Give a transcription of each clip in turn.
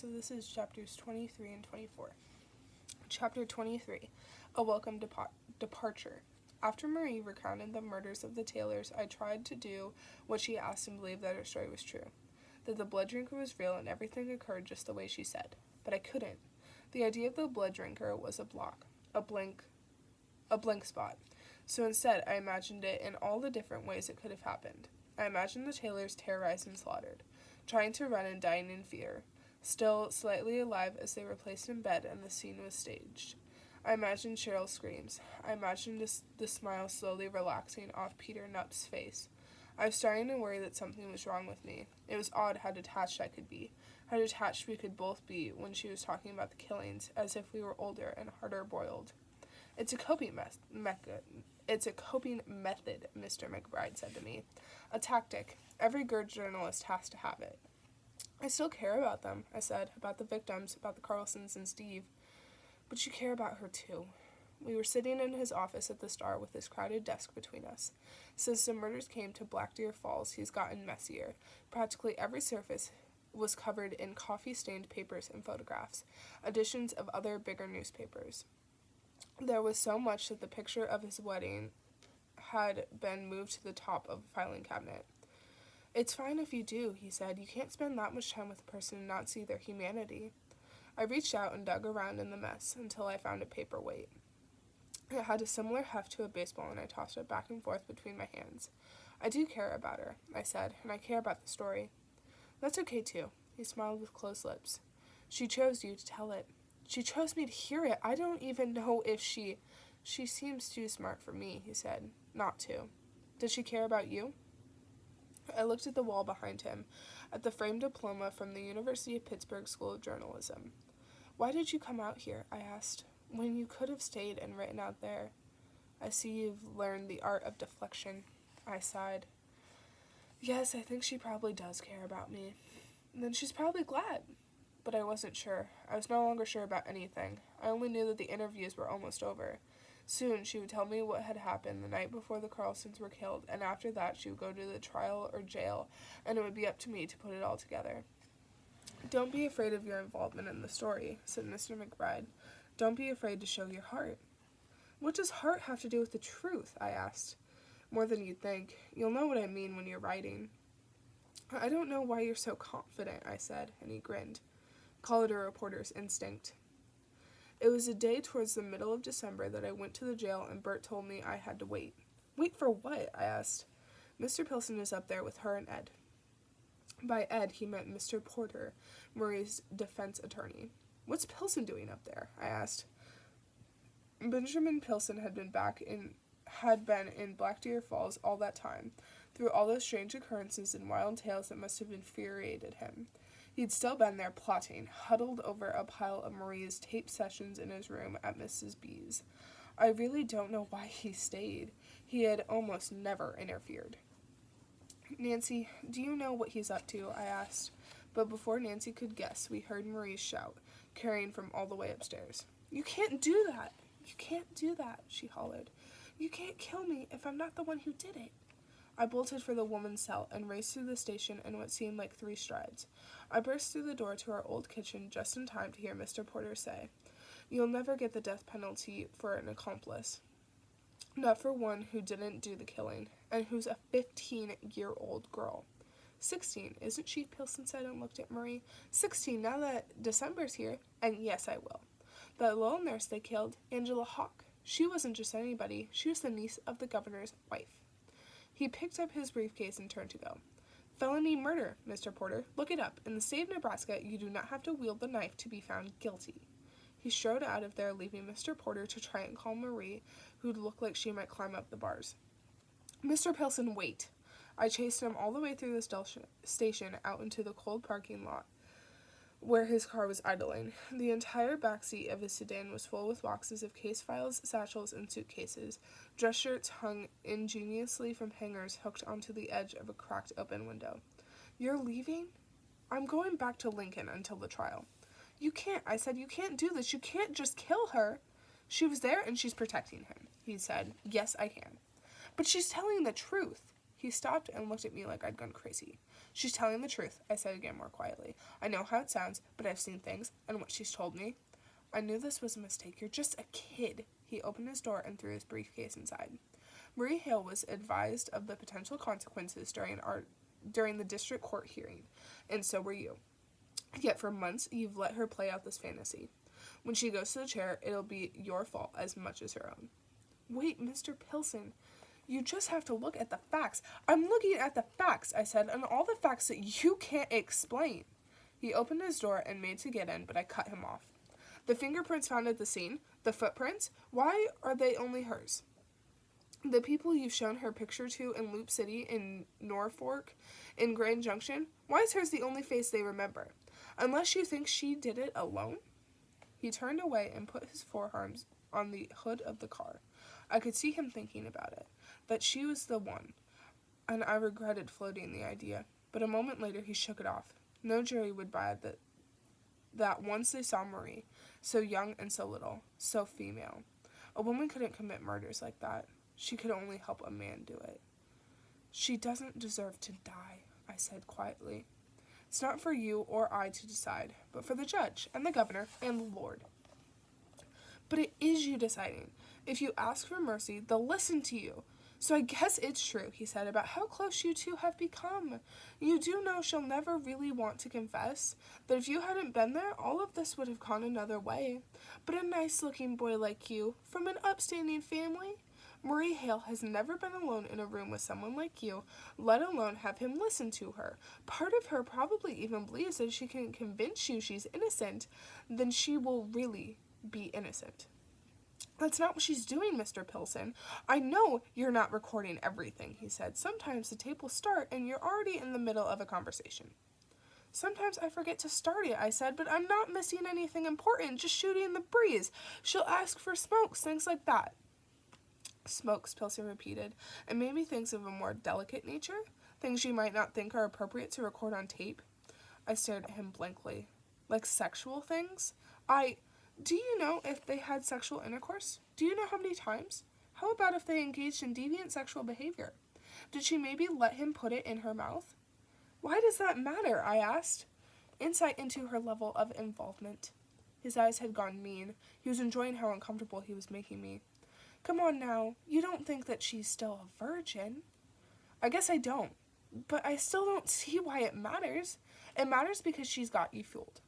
So this is chapters 23 and 24. Chapter 23, A Welcome Departure. After Marie recounted the murders of the Taylors, I tried to do what she asked and believe that her story was true, that the blood drinker was real and everything occurred just the way she said. But I couldn't. The idea of the blood drinker was a blank spot. So instead, I imagined it in all the different ways it could have happened. I imagined the Taylors terrorized and slaughtered, trying to run and dying in fear, still slightly alive as they were placed in bed and the scene was staged. I imagined Cheryl's screams. I imagined the smile slowly relaxing off Peter Knupp's face. I was starting to worry that something was wrong with me. It was odd how detached I could be, how detached we could both be when she was talking about the killings, as if we were older and harder boiled. It's a coping method, Mr. McBride said to me. A tactic. Every good journalist has to have it. I still care about them, I said, about the victims, about the Carlsons and Steve. But you care about her too. We were sitting in his office at the Star with his crowded desk between us. Since the murders came to Black Deer Falls, he's gotten messier. Practically every surface was covered in coffee-stained papers and photographs, editions of other bigger newspapers. There was so much that the picture of his wedding had been moved to the top of a filing cabinet. It's fine if you do, he said. You can't spend that much time with a person and not see their humanity. I reached out and dug around in the mess until I found a paperweight. It had a similar heft to a baseball, and I tossed it back and forth between my hands. I do care about her, I said, and I care about the story. That's okay, too. He smiled with closed lips. She chose you to tell it. She chose me to hear it. I don't even know if she seems too smart for me, he said. Not to. Does she care about you? I looked at the wall behind him, at the framed diploma from the University of Pittsburgh School of Journalism. Why did you come out here, I asked, when you could have stayed and written out there? I see you've learned the art of deflection, I sighed. Yes, I think she probably does care about me. And then she's probably glad. But I wasn't sure. I was no longer sure about anything. I only knew that the interviews were almost over. Soon she would tell me what had happened the night before the Carlsons were killed, and after that she would go to the trial or jail, and it would be up to me to put it all together. Don't be afraid of your involvement in the story, said Mr. McBride. Don't be afraid to show your heart. What does heart have to do with the truth? I asked. More than you'd think. You'll know what I mean when you're writing. I don't know why you're so confident, I said, and he grinned. Call it a reporter's instinct. It was a day towards the middle of December that I went to the jail, and Bert told me I had to wait. Wait for what? I asked. Mr. Pilson is up there with her and Ed. By Ed, he meant Mr. Porter, Marie's defense attorney. What's Pilson doing up there? I asked. Benjamin Pilson had been in Black Deer Falls all that time, through all those strange occurrences and wild tales that must have infuriated him. He'd still been there plotting, huddled over a pile of Marie's tape sessions in his room at Mrs. B's. I really don't know why he stayed. He had almost never interfered. Nancy, do you know what he's up to? I asked. But before Nancy could guess, we heard Marie's shout, carrying from all the way upstairs. You can't do that! You can't do that, she hollered. You can't kill me if I'm not the one who did it. I bolted for the woman's cell and raced through the station in what seemed like 3 strides. I burst through the door to our old kitchen just in time to hear Mr. Porter say, You'll never get the death penalty for an accomplice. Not for one who didn't do the killing, and who's a 15-year-old girl. 16, isn't she? Pilson said and looked at Marie. 16, now that December's here. And yes, I will. That little nurse they killed, Angela Hawke. She wasn't just anybody. She was the niece of the governor's wife. He picked up his briefcase and turned to go. Felony murder, Mr. Porter. Look it up. In the state of Nebraska, you do not have to wield the knife to be found guilty. He strode out of there, leaving Mr. Porter to try and calm Marie, who looked like she might climb up the bars. Mr. Pilson, wait. I chased him all the way through the station out into the cold parking lot, where his car was idling. The entire back seat of his sedan was full with boxes of case files, satchels, and suitcases. Dress shirts hung ingeniously from hangers hooked onto the edge of a cracked open window. You're leaving? I'm going back to Lincoln until the trial. You can't, I said. You can't do this. You can't just kill her. She was there and she's protecting him, he said. Yes, I can. But she's telling the truth. He stopped and looked at me like I'd gone crazy. She's telling the truth, I said again more quietly. I know how it sounds, but I've seen things, and what she's told me. I knew this was a mistake. You're just a kid. He opened his door and threw his briefcase inside. Marie Hale was advised of the potential consequences during the district court hearing, and so were you. Yet for months, you've let her play out this fantasy. When she goes to the chair, it'll be your fault as much as her own. Wait, Mr. Pilson, you just have to look at the facts. I'm looking at the facts, I said, and all the facts that you can't explain. He opened his door and made to get in, but I cut him off. The fingerprints found at the scene, the footprints, why are they only hers? The people you've shown her picture to in Loop City, in Norfolk, in Grand Junction, why is hers the only face they remember? Unless you think she did it alone? He turned away and put his forearms on the hood of the car. I could see him thinking about it, that she was the one, and I regretted floating the idea. But a moment later he shook it off. No jury would buy that once they saw Marie, so young and so little, so female. A woman couldn't commit murders like that. She could only help a man do it. She doesn't deserve to die, I said quietly. It's not for you or I to decide, but for the judge and the governor and the Lord. But it is you deciding. If you ask for mercy, they'll listen to you. So I guess it's true, he said, about how close you two have become. You do know she'll never really want to confess, that if you hadn't been there, all of this would have gone another way. But a nice-looking boy like you, from an upstanding family? Marie Hale has never been alone in a room with someone like you, let alone have him listen to her. Part of her probably even believes that if she can convince you she's innocent, then she will really be innocent. That's not what she's doing, Mr. Pilson. I know you're not recording everything, he said. Sometimes the tape will start and you're already in the middle of a conversation. Sometimes I forget to start it, I said, but I'm not missing anything important, just shooting the breeze. She'll ask for smokes, things like that. Smokes, Pilson repeated, and maybe things of a more delicate nature, things you might not think are appropriate to record on tape. I stared at him blankly. Like sexual things? Do you know if they had sexual intercourse? Do you know how many times? How about if they engaged in deviant sexual behavior? Did she maybe let him put it in her mouth? Why does that matter? I asked. Insight into her level of involvement. His eyes had gone mean. He was enjoying how uncomfortable he was making me. Come on now, you don't think that she's still a virgin? I guess I don't, but I still don't see why it matters. It matters because she's got you fooled.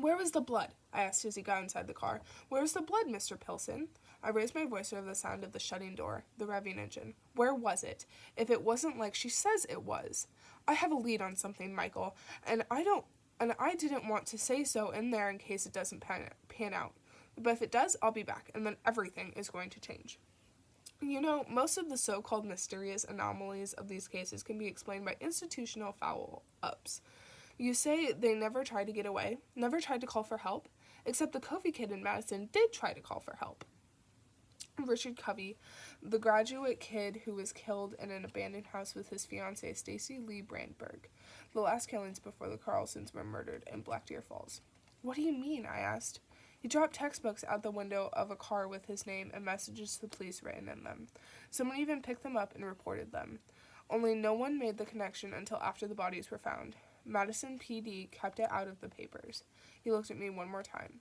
Where was the blood? I asked as he got inside the car. Where's the blood, Mr. Pilson? I raised my voice over the sound of the shutting door, the revving engine. Where was it? If it wasn't like she says it was. I have a lead on something, Michael, and I didn't want to say so in there in case it doesn't pan out. But if it does, I'll be back, and then everything is going to change. You know, most of the so-called mysterious anomalies of these cases can be explained by institutional foul-ups. You say they never tried to get away, never tried to call for help, except the Covey kid in Madison did try to call for help. Richard Covey, the graduate kid who was killed in an abandoned house with his fiancée, Stacy Lee Brandberg, the last killings before the Carlsons were murdered in Black Deer Falls. What do you mean? I asked. He dropped textbooks out the window of a car with his name and messages to the police written in them. Someone even picked them up and reported them. Only no one made the connection until after the bodies were found. Madison PD kept it out of the papers. He looked at me one more time.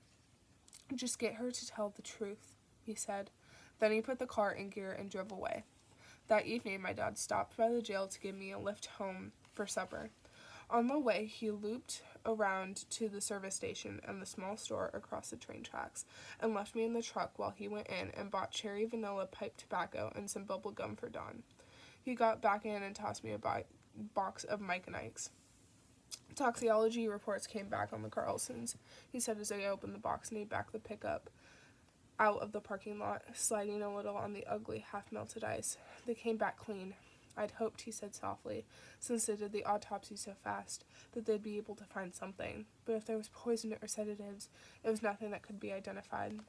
Just get her to tell the truth, he said. Then he put the car in gear and drove away. That evening, my dad stopped by the jail to give me a lift home for supper. On the way, he looped around to the service station and the small store across the train tracks and left me in the truck while he went in and bought cherry vanilla pipe tobacco and some bubble gum for Dawn. He got back in and tossed me a box of Mike and Ike's. Toxicology reports came back on the Carlsons, he said as I opened the box and he backed the pickup out of the parking lot, sliding a little on the ugly half-melted ice. They came back clean. I'd hoped, he said softly, since they did the autopsy so fast, that they'd be able to find something. But if there was poison or sedatives, it was nothing that could be identified.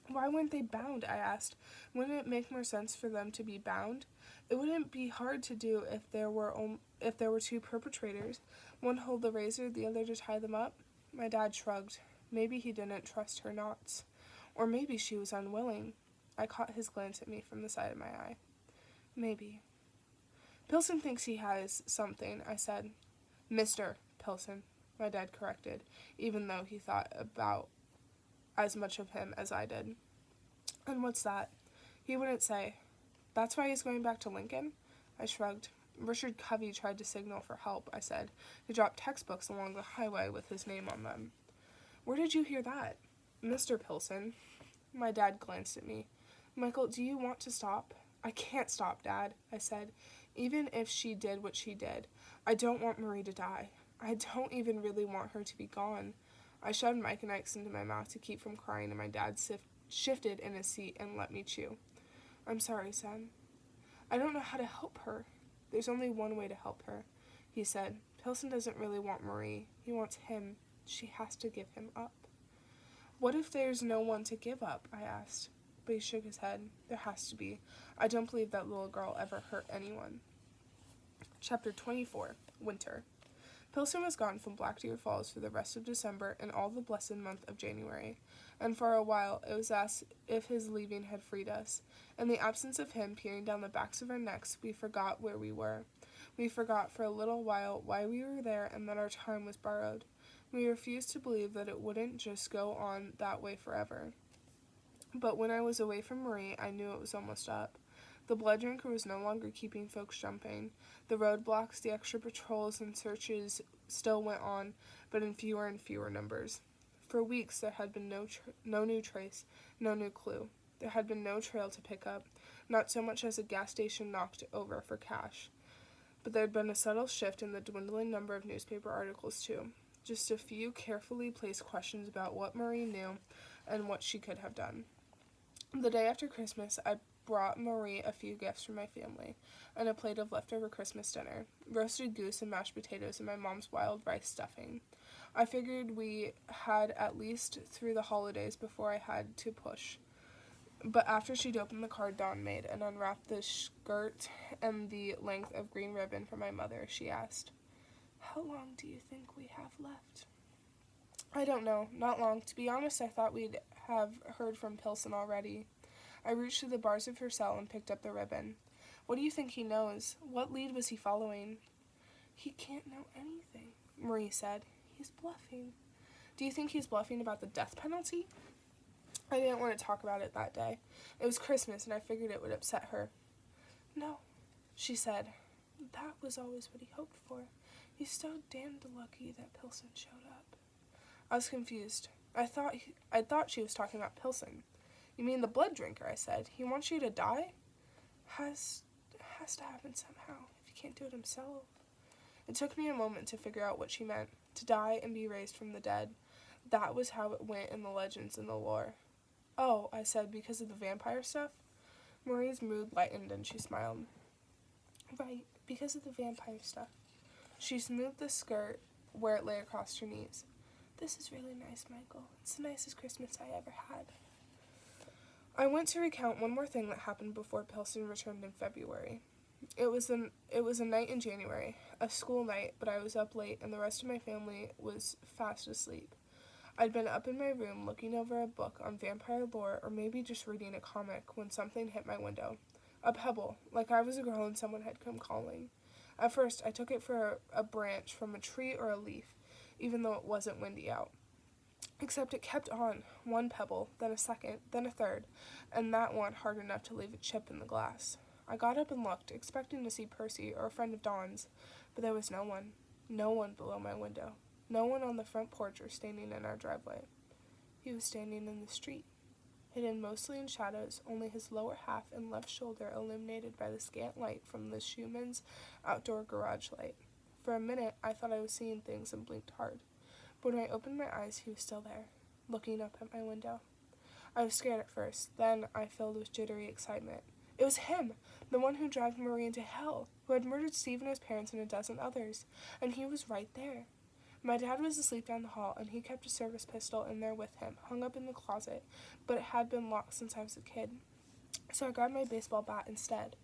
Why weren't they bound? I asked. Wouldn't it make more sense for them to be bound? It wouldn't be hard to do if there were two perpetrators, one hold the razor, the other to tie them up. My dad shrugged. Maybe he didn't trust her knots. Or maybe she was unwilling. I caught his glance at me from the side of my eye. Maybe. Pilson thinks he has something, I said. Mr. Pilson, my dad corrected, even though he thought about as much of him as I did. And what's that? He wouldn't say. That's why he's going back to Lincoln? I shrugged. Richard Covey tried to signal for help, I said. He dropped textbooks along the highway with his name on them. Where did you hear that? Mr. Pilson. My dad glanced at me. Michael, do you want to stop? I can't stop, Dad, I said. Even if she did what she did, I don't want Marie to die. I don't even really want her to be gone. I shoved Mike and Ike's into my mouth to keep from crying, and my dad shifted in his seat and let me chew. I'm sorry, son. I don't know how to help her. There's only one way to help her, he said. Pilson doesn't really want Marie. He wants him. She has to give him up. What if there's no one to give up? I asked. But he shook his head. There has to be. I don't believe that little girl ever hurt anyone. Chapter 24, Winter. Pilson was gone from Black Deer Falls for the rest of December and all the blessed month of January, and for a while it was as if his leaving had freed us. In the absence of him peering down the backs of our necks, we forgot where we were. We forgot for a little while why we were there and that our time was borrowed. We refused to believe that it wouldn't just go on that way forever. But when I was away from Marie, I knew it was almost up. The blood drinker was no longer keeping folks jumping. The roadblocks, the extra patrols, and searches still went on, but in fewer and fewer numbers. For weeks there had been no new trace, no new clue. There had been no trail to pick up, not so much as a gas station knocked over for cash. But there had been a subtle shift in the dwindling number of newspaper articles, too. Just a few carefully placed questions about what Marie knew and what she could have done. The day after Christmas, I brought Marie a few gifts from my family, and a plate of leftover Christmas dinner, roasted goose and mashed potatoes and my mom's wild rice stuffing. I figured we had at least through the holidays before I had to push. But after she'd opened the card Dawn made and unwrapped the skirt and the length of green ribbon from my mother, she asked, How long do you think we have left? I don't know, not long. To be honest, I thought we'd have heard from Pilson already. I reached through the bars of her cell and picked up the ribbon. What do you think he knows? What lead was he following? He can't know anything, Marie said. He's bluffing. Do you think he's bluffing about the death penalty? I didn't want to talk about it that day. It was Christmas, and I figured it would upset her. No, she said. That was always what he hoped for. He's so damned lucky that Pilson showed up. I was confused. I thought she was talking about Pilson. You mean the blood drinker, I said. He wants you to die? Has to happen somehow, if he can't do it himself. It took me a moment to figure out what she meant. To die and be raised from the dead. That was how it went in the legends and the lore. Oh, I said, because of the vampire stuff? Marie's mood lightened and she smiled. Right, because of the vampire stuff. She smoothed the skirt where it lay across her knees. This is really nice, Michael. It's the nicest Christmas I ever had. I went to recount one more thing that happened before Pilson returned in February. It was a night in January, a school night, but I was up late and the rest of my family was fast asleep. I'd been up in my room looking over a book on vampire lore or maybe just reading a comic when something hit my window. A pebble, like I was a girl and someone had come calling. At first, I took it for a branch from a tree or a leaf, even though it wasn't windy out. Except it kept on, one pebble, then a second, then a third, and that one hard enough to leave a chip in the glass. I got up and looked, expecting to see Percy or a friend of Dawn's, but there was no one below my window, no one on the front porch or standing in our driveway. He was standing in the street, hidden mostly in shadows, only his lower half and left shoulder illuminated by the scant light from the Schumann's outdoor garage light. For a minute, I thought I was seeing things and blinked hard. But when I opened my eyes, he was still there, looking up at my window. I was scared at first, then I filled with jittery excitement. It was him, the one who dragged Marie into hell, who had murdered Steve and his parents and a dozen others, and he was right there. My dad was asleep down the hall, and he kept a service pistol in there with him, hung up in the closet, but it had been locked since I was a kid. So I grabbed my baseball bat instead.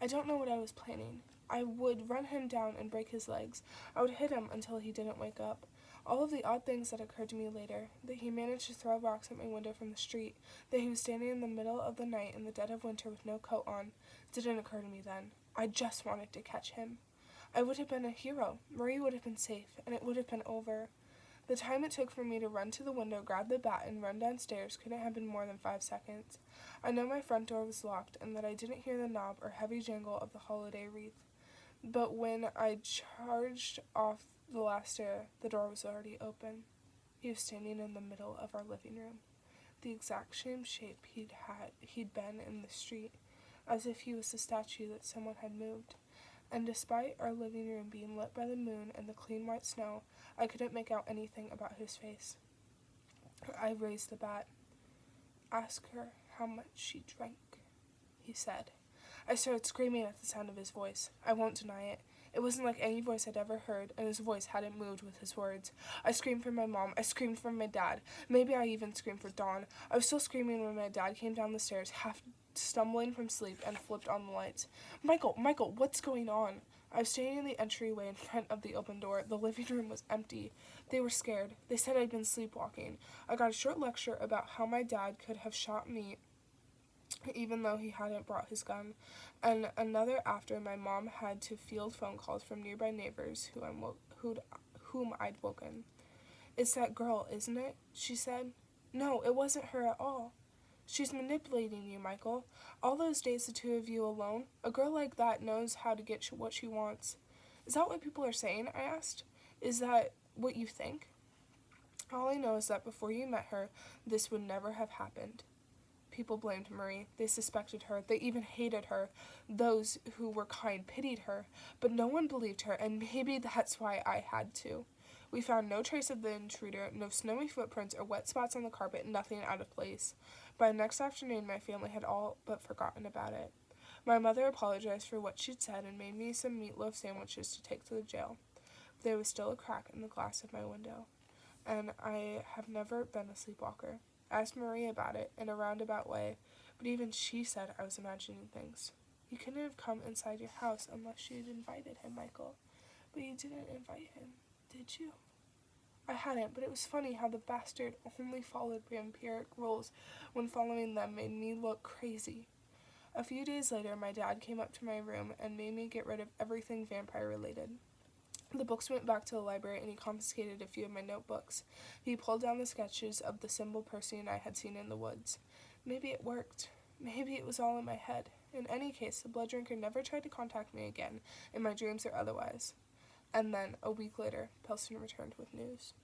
I don't know what I was planning. I would run him down and break his legs. I would hit him until he didn't wake up. All of the odd things that occurred to me later, that he managed to throw rocks at my window from the street, that he was standing in the middle of the night in the dead of winter with no coat on, didn't occur to me then. I just wanted to catch him. I would have been a hero. Marie would have been safe, and it would have been over. The time it took for me to run to the window, grab the bat, and run downstairs couldn't have been more than 5 seconds. I know my front door was locked, and that I didn't hear the knob or heavy jangle of the holiday wreath. But when I charged off the last stair, the door was already open. He was standing in the middle of our living room, the exact same shape he'd been in the street, as if he was a statue that someone had moved. And despite our living room being lit by the moon and the clean white snow, I couldn't make out anything about his face. I raised the bat. "Ask her how much she drank," he said. I started screaming at the sound of his voice. I won't deny it. It wasn't like any voice I'd ever heard, and his voice hadn't moved with his words. I screamed for my mom. I screamed for my dad. Maybe I even screamed for Dawn. I was still screaming when my dad came down the stairs, half stumbling from sleep, and flipped on the lights. Michael, what's going on?" I was standing in the entryway in front of the open door. The living room was empty. They were scared. They said I'd been sleepwalking. I got a short lecture about how my dad could have shot me even though he hadn't brought his gun, and another after my mom had to field phone calls from nearby neighbors whom I'd woken. "It's that girl, isn't it?" she said. "No, it wasn't her at all." "She's manipulating you, Michael. All those days the two of you alone, a girl like that knows how to get what she wants." "Is that what people are saying?" I asked. "Is that what you think?" "All I know is that before you met her, this would never have happened." People blamed Marie. They suspected her. They even hated her. Those who were kind pitied her. But no one believed her, and maybe that's why I had to. We found no trace of the intruder, no snowy footprints or wet spots on the carpet, nothing out of place. By next afternoon, my family had all but forgotten about it. My mother apologized for what she'd said and made me some meatloaf sandwiches to take to the jail. There was still a crack in the glass of my window, and I have never been a sleepwalker. I asked Marie about it in a roundabout way, but even she said I was imagining things. "You couldn't have come inside your house unless you'd invited him, Michael. But you didn't invite him, did you?" I hadn't, but it was funny how the bastard only followed vampiric rules when following them made me look crazy. A few days later, my dad came up to my room and made me get rid of everything vampire-related. The books went back to the library, and he confiscated a few of my notebooks. He pulled down the sketches of the symbol Percy and I had seen in the woods. Maybe it worked. Maybe it was all in my head. In any case, the blood drinker never tried to contact me again, in my dreams or otherwise. And then, a week later, Pelson returned with news.